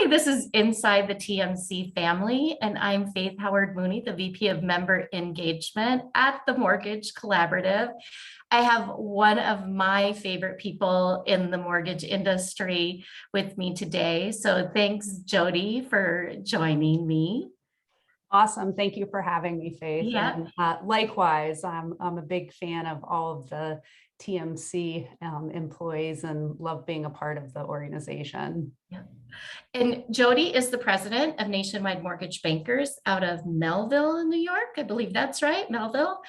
Hi, this is Inside the TMC family, and I'm Faith Howard Mooney, the VP of Member Engagement at the Mortgage Collaborative. I have one of my favorite people in the mortgage industry with me today. So thanks, Jodi, for joining me. Awesome. Thank you for having me, Faith. Yeah. And likewise, I'm a big fan of all of the TMC employees and love being a part of the organization. Yeah. And Jodi is the president of Nationwide Mortgage Bankers out of Melville, New York. I believe that's right, Melville.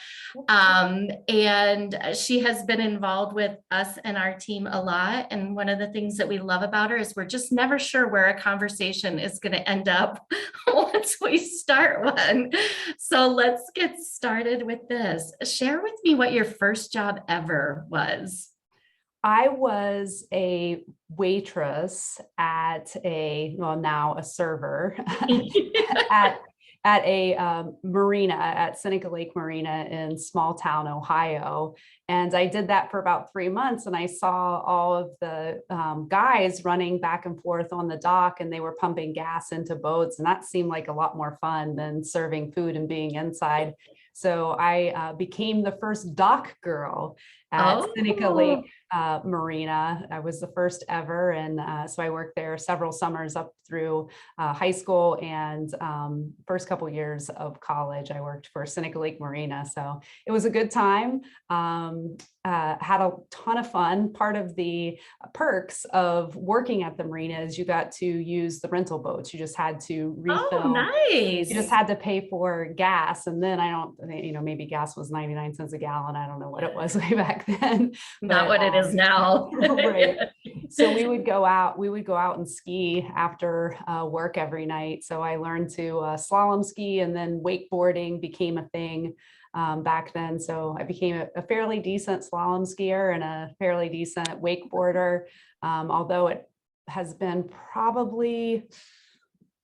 And she has been involved with us and our team a lot. And one of the things that we love about her is we're just never sure where a conversation is going to end up once we start one. So let's get started with this. Share with me what your first job ever was. I was a waitress at now a server at a marina at Seneca Lake Marina in small town, Ohio. And I did that for about 3 months. And I saw all of the guys running back and forth on the dock, and they were pumping gas into boats. And that seemed like a lot more fun than serving food and being inside. So I became the first dock girl at Seneca Lake Marina. I was the first ever. And so I worked there several summers up through high school and first couple years of college. I worked for Seneca Lake Marina. So it was a good time. Had a ton of fun. Part of the perks of working at the marina is you got to use the rental boats. You just had to refill. Oh, nice. You just had to pay for gas. And then maybe gas was 99 cents a gallon. I don't know what it was way back then. Not what it is now. Right. So we would go out and ski after work every night. So I learned to slalom ski, and then wakeboarding became a thing back then. So I became a fairly decent slalom skier and a fairly decent wakeboarder. Although it has been probably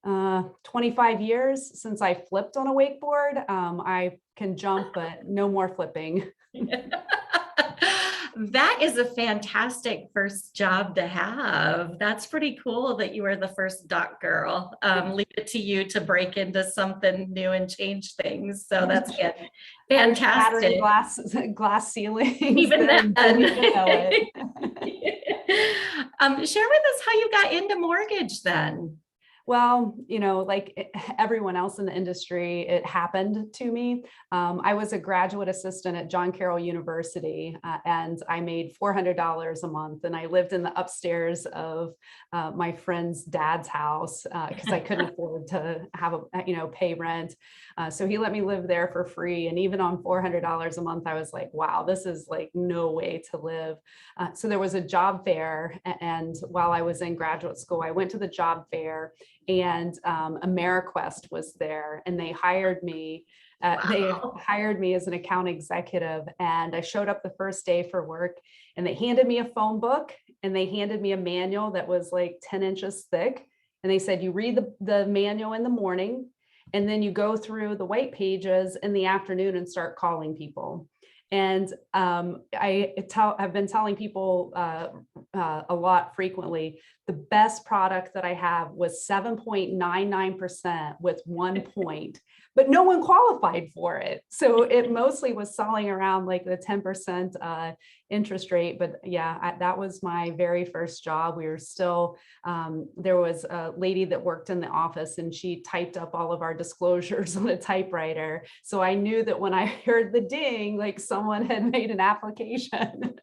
25 years since I flipped on a wakeboard. I can jump, but no more flipping. That is a fantastic first job to have. That's pretty cool that you were the first dock girl. Leave it to you to break into something new and change things. So that's good. Fantastic. Glass ceilings. Even then. Share with us how you got into mortgage then. Well, like everyone else in the industry, it happened to me. I was a graduate assistant at John Carroll University, and I made $400 a month. And I lived in the upstairs of my friend's dad's house because I couldn't afford to have pay rent. So he let me live there for free. And even on $400 a month, I was like, wow, this is like no way to live. So there was a job fair. And while I was in graduate school, I went to the job fair, and AmeriQuest was there, and they hired me. Wow. They hired me as an account executive, and I showed up the first day for work, and they handed me a phone book, and they handed me a manual that was like 10 inches thick. And they said, you read the manual in the morning, and then you go through the white pages in the afternoon and start calling people. And I've been telling people a lot frequently, the best product that I have was 7.99% with 1 point, but no one qualified for it. So it mostly was selling around like the 10% interest rate. But yeah, that was my very first job. We were still, there was a lady that worked in the office, and she typed up all of our disclosures on a typewriter. So I knew that when I heard the ding, like someone had made an application.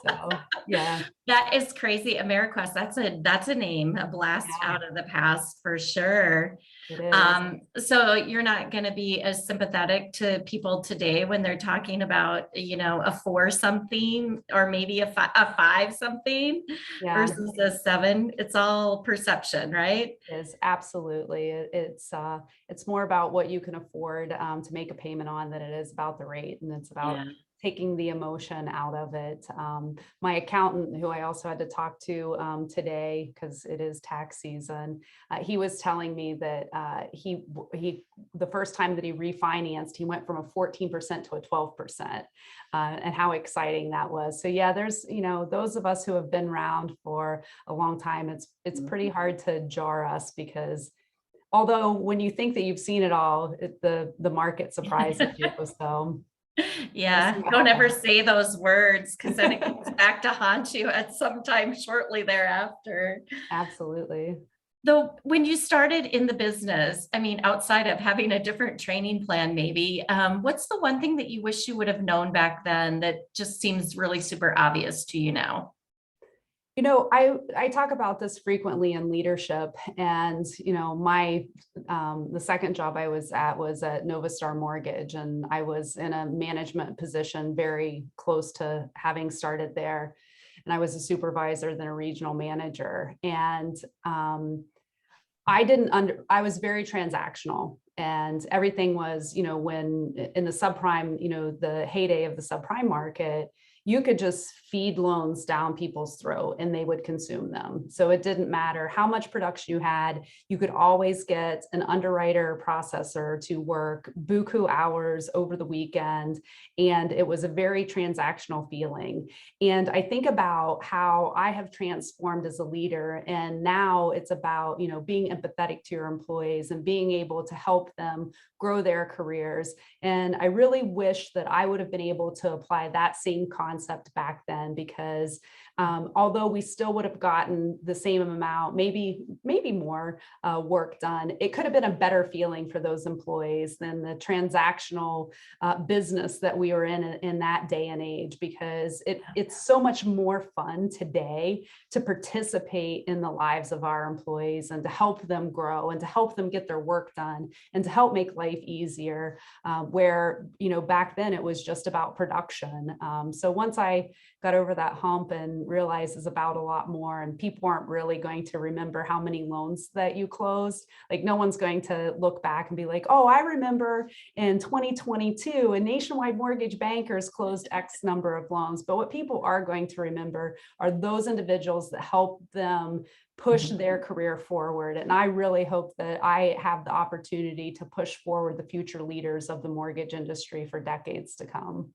So yeah. That is crazy. AmeriQuest, that's a name, a blast out of the past for sure. It is. So you're not going to be as sympathetic to people today when they're talking about, a 4 something or maybe a 5 something versus a 7. It's all perception, right? It is, absolutely. It's more about what you can afford to make a payment on than it is about the rate. And it's about taking the emotion out of it. My accountant, who I also had to talk to today, because it is tax season, he was telling me that he the first time that he refinanced, he went from a 14% to a 12%, and how exciting that was. So yeah, there's, those of us who have been around for a long time, it's pretty hard to jar us, because although when you think that you've seen it all, the market surprises you. So Yeah, don't ever say those words, because then it comes back to haunt you at some time shortly thereafter. Absolutely. Though, when you started in the business, I mean, outside of having a different training plan, maybe, what's the one thing that you wish you would have known back then that just seems really super obvious to you now? I talk about this frequently in leadership, and my the second job I was at Nova Star Mortgage, and I was in a management position very close to having started there, and I was a supervisor, then a regional manager, and I was very transactional, and everything was, when in the subprime, the heyday of the subprime market, you could just feed loans down people's throat and they would consume them. So it didn't matter how much production you had, you could always get an underwriter processor to work buku hours over the weekend. And it was a very transactional feeling. And I think about how I have transformed as a leader. And now it's about, being empathetic to your employees and being able to help them grow their careers. And I really wish that I would have been able to apply that same concept back then, because although we still would have gotten the same amount, maybe more work done, it could have been a better feeling for those employees than the transactional business that we were in that day and age, because it's so much more fun today to participate in the lives of our employees and to help them grow and to help them get their work done and to help make life easier, where back then it was just about production. So once I got over that hump and realized it's about a lot more, and people aren't really going to remember how many loans that you closed. Like, no one's going to look back and be like, oh, I remember in 2022 and Nationwide Mortgage Bankers closed X number of loans. But what people are going to remember are those individuals that helped them push their career forward. And I really hope that I have the opportunity to push forward the future leaders of the mortgage industry for decades to come.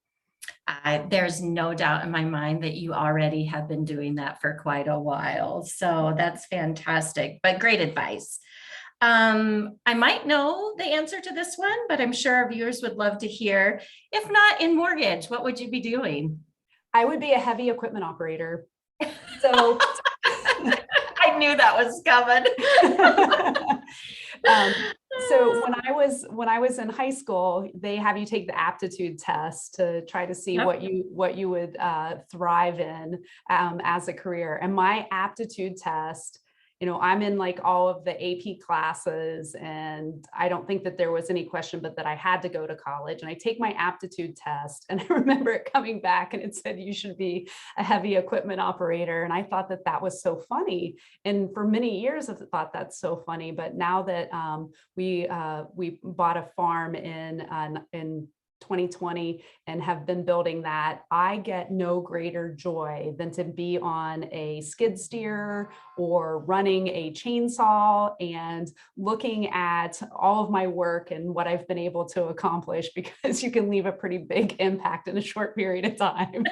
There's no doubt in my mind that you already have been doing that for quite a while. So that's fantastic, but great advice. I might know the answer to this one, but I'm sure our viewers would love to hear. If not in mortgage, what would you be doing? I would be a heavy equipment operator. So I knew that was coming. So when I was in high school, they have you take the aptitude test to try to see what you would thrive in as a career. And my aptitude test, I'm in like all of the AP classes, and I don't think that there was any question, but that I had to go to college. And I take my aptitude test, and I remember it coming back and it said you should be a heavy equipment operator. And I thought that that was so funny. And for many years I've thought that's so funny. But now that we bought a farm in 2020 and have been building that, I get no greater joy than to be on a skid steer or running a chainsaw and looking at all of my work and what I've been able to accomplish, because you can leave a pretty big impact in a short period of time.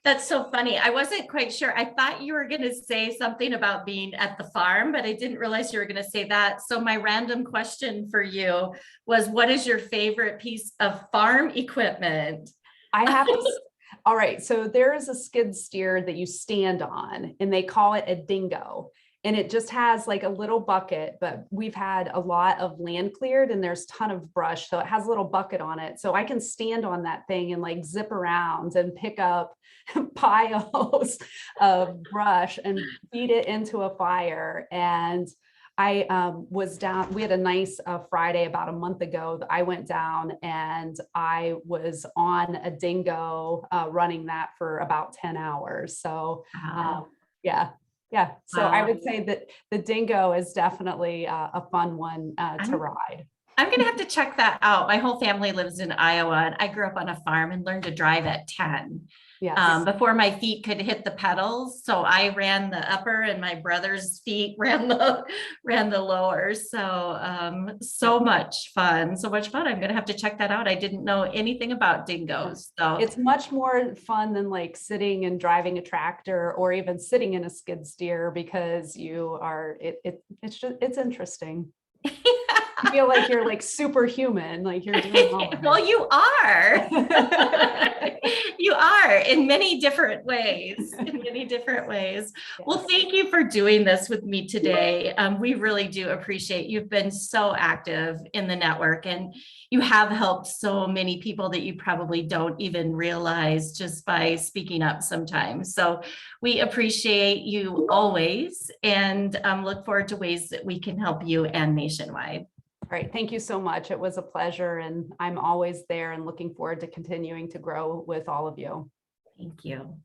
That's so funny. I wasn't quite sure. I thought you were going to say something about being at the farm, but I didn't realize you were going to say that. So my random question for you was, what is your favorite piece of farm equipment? I have to. All right. So there is a skid steer that you stand on, and they call it a dingo. And it just has like a little bucket, but we've had a lot of land cleared and there's a ton of brush. So it has a little bucket on it. So I can stand on that thing and like zip around and pick up piles of brush and feed it into a fire. And I was down, we had a nice Friday about a month ago that I went down, and I was on a dingo running that for about 10 hours. So yeah. Yeah. So I would say that the dingo is definitely a fun one to ride. I'm gonna have to check that out. My whole family lives in Iowa, and I grew up on a farm and learned to drive at 10. Yes. Before my feet could hit the pedals. So I ran the upper and my brother's feet ran the lower. So so much fun. So much fun. I'm gonna have to check that out. I didn't know anything about dingoes. So It's much more fun than like sitting and driving a tractor or even sitting in a skid steer because you are it's interesting. You feel like you're like superhuman, like you're doing all of well, it. you are. You are in many different ways, in many different ways. Well, Yes. thank you for doing this with me today. We really do appreciate you've been so active in the network, and you have helped so many people that you probably don't even realize just by speaking up sometimes. So we appreciate you always, and look forward to ways that we can help you and Nationwide. All right. Thank you so much. It was a pleasure, and I'm always there and looking forward to continuing to grow with all of you. Thank you.